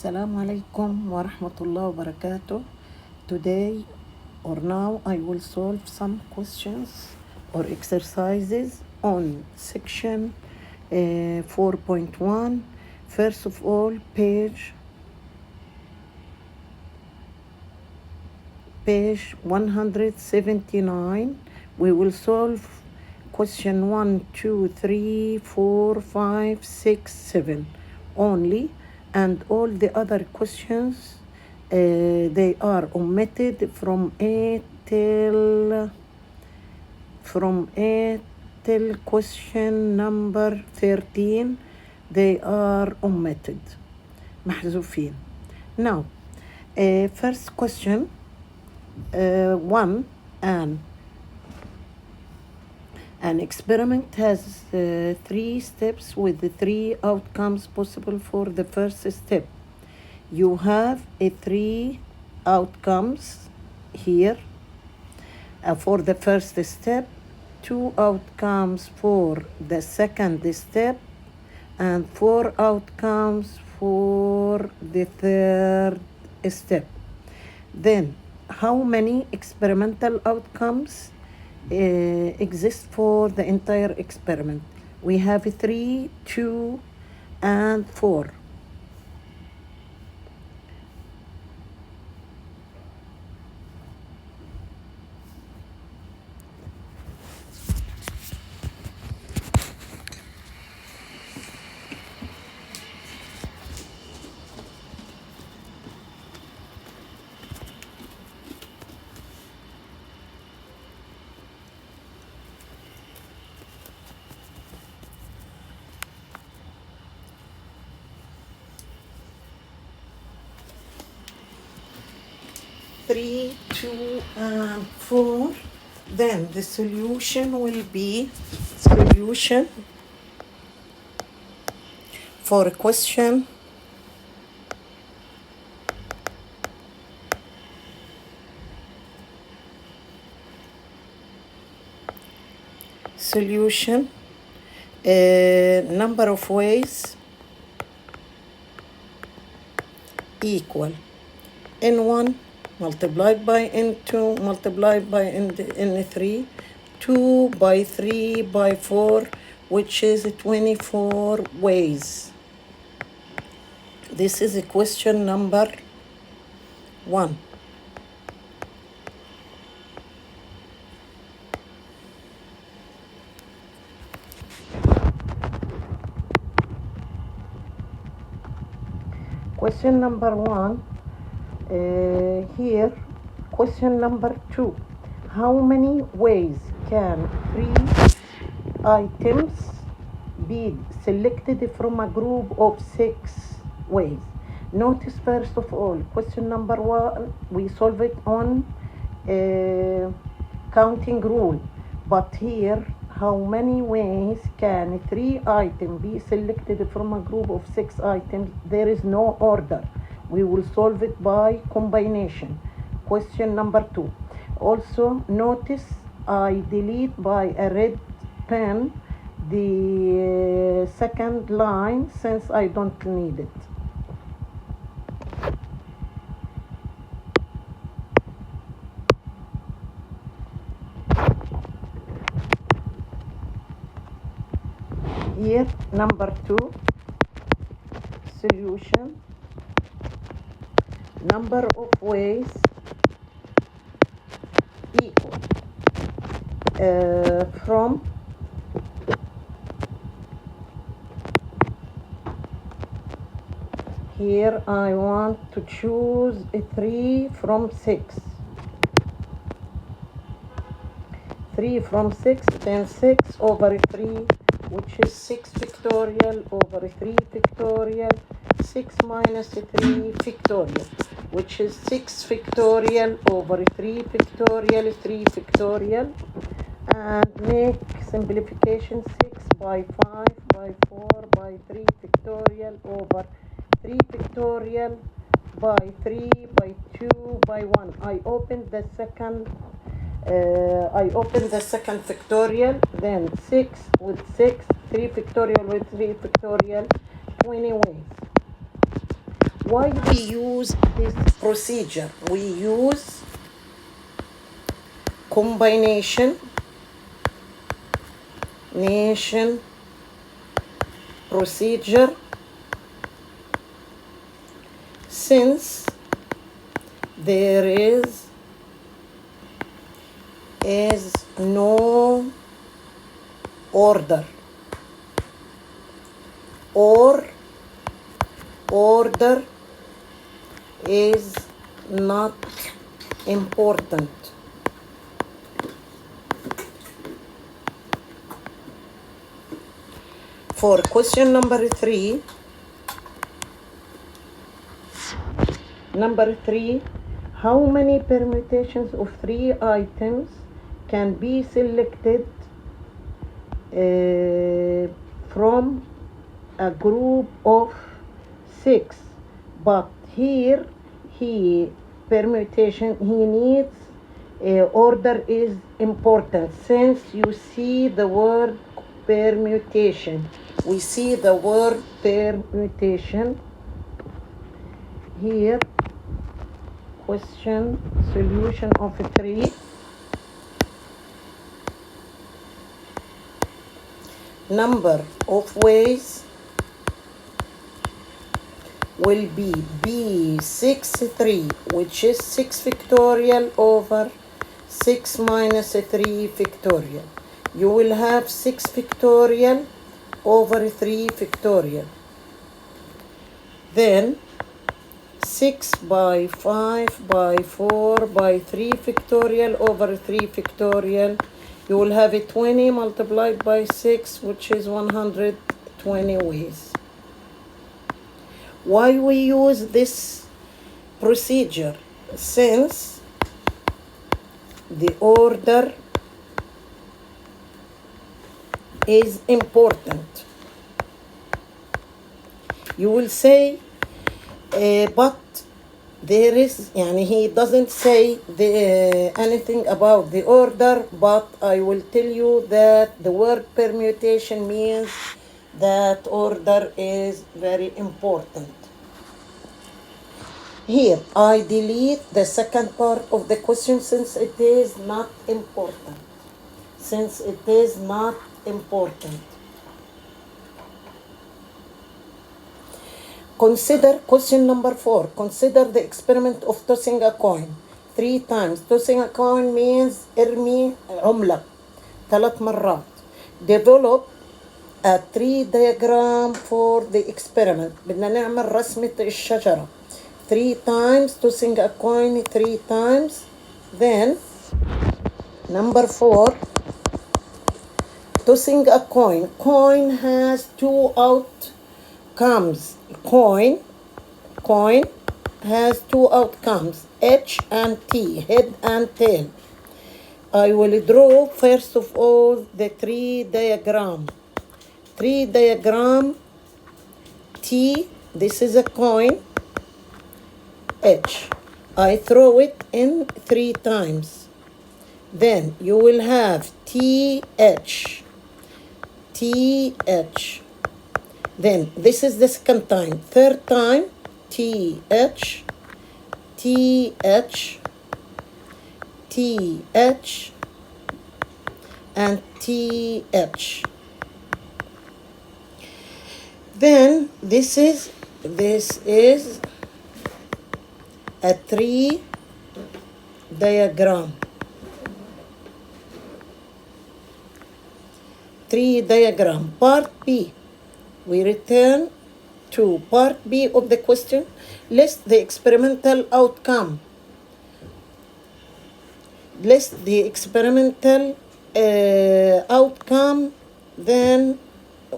Assalamu alaikum wa rahmatullahi wa barakatuh. Today or now I will solve some questions or exercises on section 4.1. First of all, page 179. We will solve question 1, 2, 3, 4, 5, 6, 7 only, and all the other questions they are omitted from A till question number 13. They are omitted, محذوفين. Now, first question 1. An experiment has 3 steps with the 3 outcomes possible for the first step. You have 3 outcomes here for the first step, 2 outcomes for the second step, and 4 outcomes for the third step. Then, how many experimental outcomes exist for the entire experiment? We have 3, 2, and 4. Three, 2, and 4. Then the solution will be solution for question number of ways equal n1 multiplied by n2 multiplied by n3, 2 by 3 by 4, which is 24 ways. This is a question number 1. Question number 1. Here, question number 2. How many ways can 3 items be selected from a group of 6 ways? Notice first of all, question number 1, we solve it on counting rule. But here, how many ways can 3 items be selected from a group of 6 items? There is no order. We will solve it by combination. Question number 2. Also, notice I delete by a red pen the second line since I don't need it. Here, number 2, solution. Number of ways equal from here I want to choose a 3 from 6. 3 from 6, then 6 over 3, which is 6 factorial over 3 factorial, 6 minus 3 factorial, which is 6 factorial over 3 factorial, 3 factorial, and make simplification 6 by 5 by 4 by 3 factorial over 3 factorial by 3 by 2 by 1. I open the second factorial, then 6 with 6, 3 factorial with 3 factorial, 20 ways. Why we use this procedure? We use combination procedure since there is no order or order is not important. For question number 3, how many permutations of 3 items can be selected from a group of 6? But here permutation he needs order is important. Since you see the word permutation, we see the word permutation here. Question solution of 3. Number of ways will be B63, which is 6 factorial over 6 minus 3 factorial. You will have 6 factorial over 3 factorial. Then 6 by 5 by 4 by 3 factorial over 3 factorial. You will have it 20 multiplied by 6, which is 120 ways. Why we use this procedure? Since the order is important. You will say, but there is, he doesn't say anything about the order, but I will tell you that the word permutation means that order is very important. Here, I delete the second part of the question since it is not important. Consider question number 4. Consider the experiment of tossing a coin 3 times. Tossing a coin means ارمي عملة 3 مرات. Develop a tree diagram for the experiment. بدنا نعمل رسمة الشجرة 3 times. Tossing a coin 3 times. Then number 4. Tossing a coin. Coin has 2 outcomes. Coin has 2 outcomes, H and T, head and tail. I will draw first of all the tree diagram. Tree diagram T, this is a coin, H. I throw it in 3 times. Then you will have TH. Then this is the second time. Third time, TH, and TH. Then this is a tree diagram. Part B. We return to part B of the question. List the experimental outcome. Then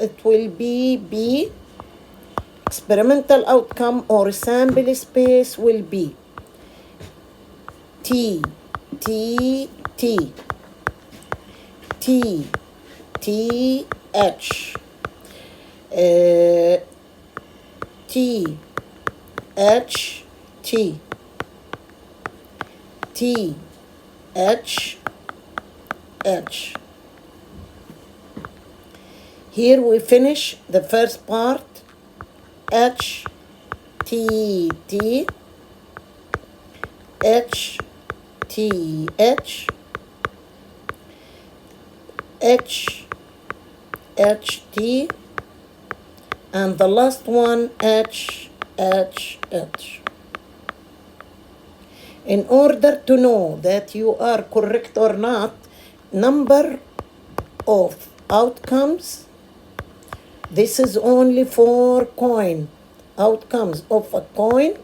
it will be B. Experimental outcome or sample space will be T, H, T, H, T, H, H. Here we finish the first part, H, T T H T H H H T, and the last one H H H. In order to know that you are correct or not, number of outcomes, this is only for coin. Outcomes of a coin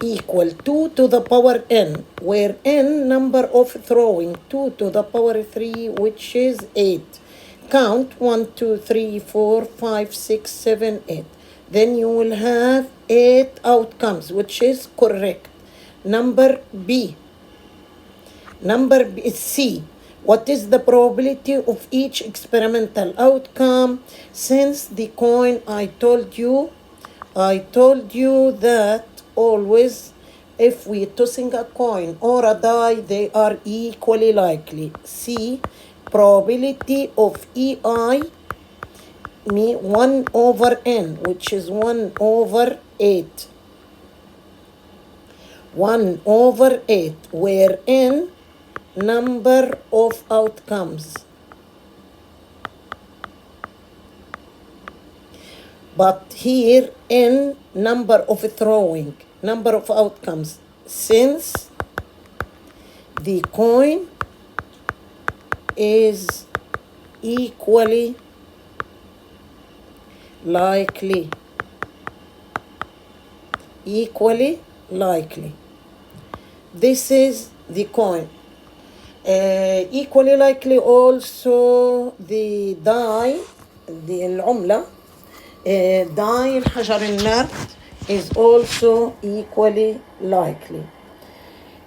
equal 2 to the power n, where n number of throwing 2 to the power 3, which is 8. Count 1, 2, 3, 4, 5, 6, 7, 8. Then you will have 8 outcomes, which is correct. Number B. Number B is C. What is the probability of each experimental outcome? Since the coin, I told you that always if we tossing a coin or a die, they are equally likely. C, probability of EI, 1 over n, which is 1 over 8. 1 over 8, where n number of outcomes. But here n number of throwing, number of outcomes, since the coin is equally likely. Equally likely. This is the coin. Equally likely also the die, العملة, die الحجر النرد is also equally likely.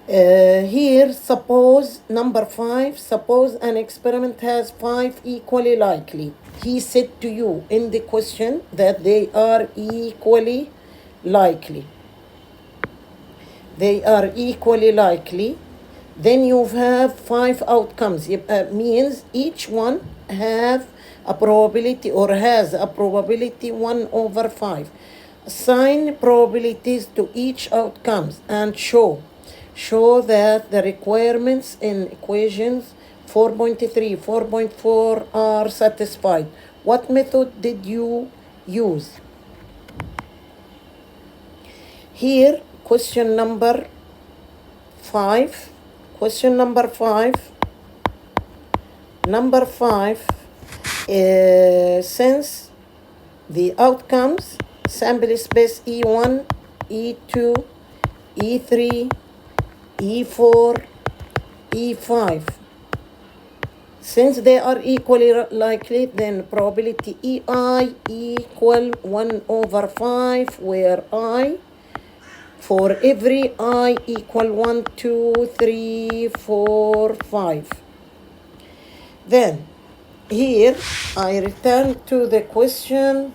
Here, suppose number 5, suppose an experiment has 5 equally likely. He said to you in the question that they are equally likely. They are equally likely. Then you have 5 outcomes. Means each one have a probability or has a probability 1 over 5. Assign probabilities to each outcomes and show that the requirements in equations 4.3, 4.4 are satisfied. What method did you use? Here, question number 5. Question number 5. Number 5, since the outcomes, sample space E1, E2, E3, E4, E5. Since they are equally likely, then probability EI equal 1 over 5, where I, for every I equal 1, 2, 3, 4, 5. Then, here, I return to the question.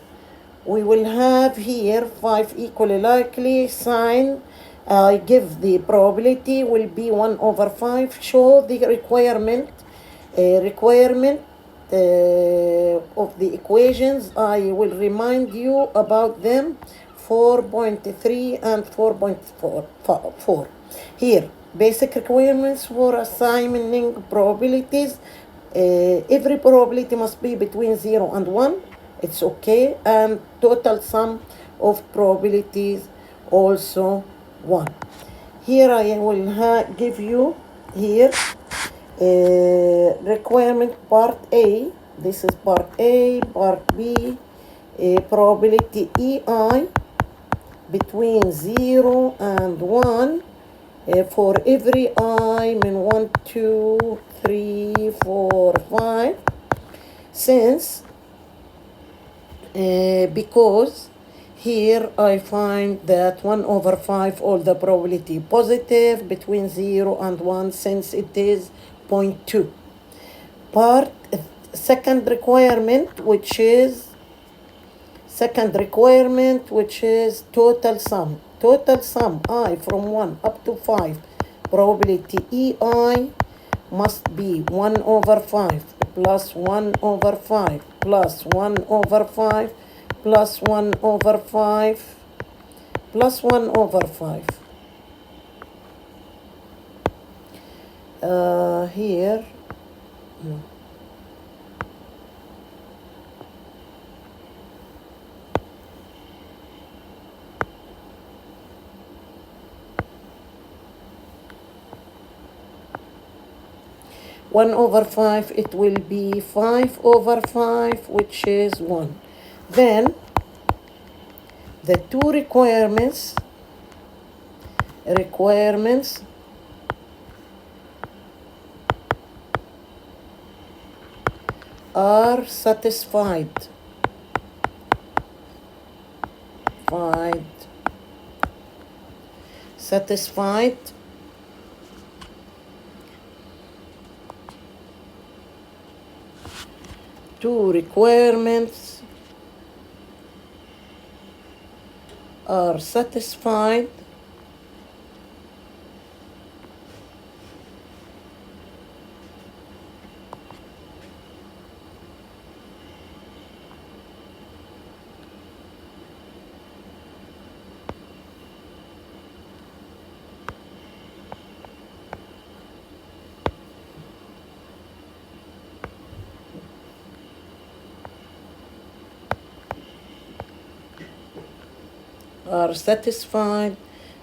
We will have here 5 equally likely, sign. I give the probability will be 1 over 5. Show the requirement of the equations. I will remind you about them. 4.3 and 4.4. Here, basic requirements for assigning probabilities. Every probability must be between 0 and 1. It's okay. And total sum of probabilities also 1. Here I will give you here requirement part A. This is part A. Part B, probability EI between 0 and 1 for every I, 1, 2, 3, 4, 5. Since, because here I find that 1 over 5, all the probability positive between 0 and 1, since it is 0.2. Part second requirement, which is total sum. Total sum, I from 1 up to 5. Probability EI must be 1 over 5 plus 1 over 5 plus 1 over 5 plus 1 over 5 plus 1 over 5. Here, 1 over 5, it will be 5 over 5, which is 1. Then, the two requirements are satisfied. Satisfied. Two requirements are satisfied.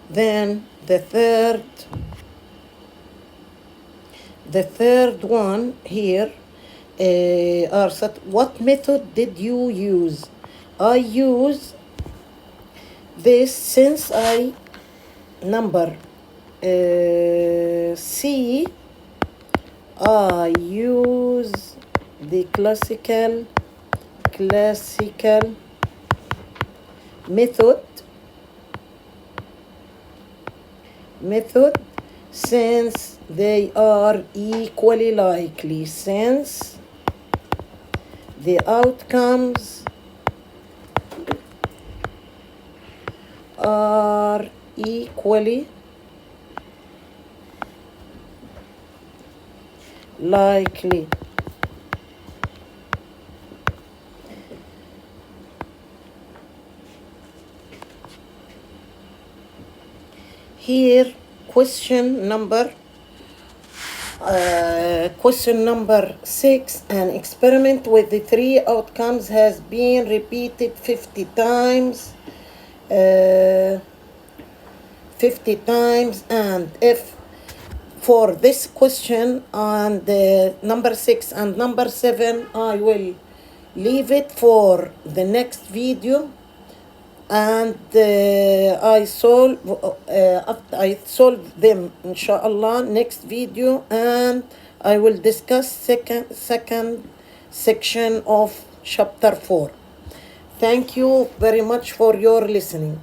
Then the third one here what method did you use? I use this since I number C. I use the classical method since they are equally likely, since the outcomes are equally likely. Here, question number 6, an experiment with the three outcomes has been repeated 50 times. 50 times, and if for this question and number 6 and number 7, I will leave it for the next video, and I solve them inshallah next video, and I will discuss second section of chapter 4. Thank you very much for your listening.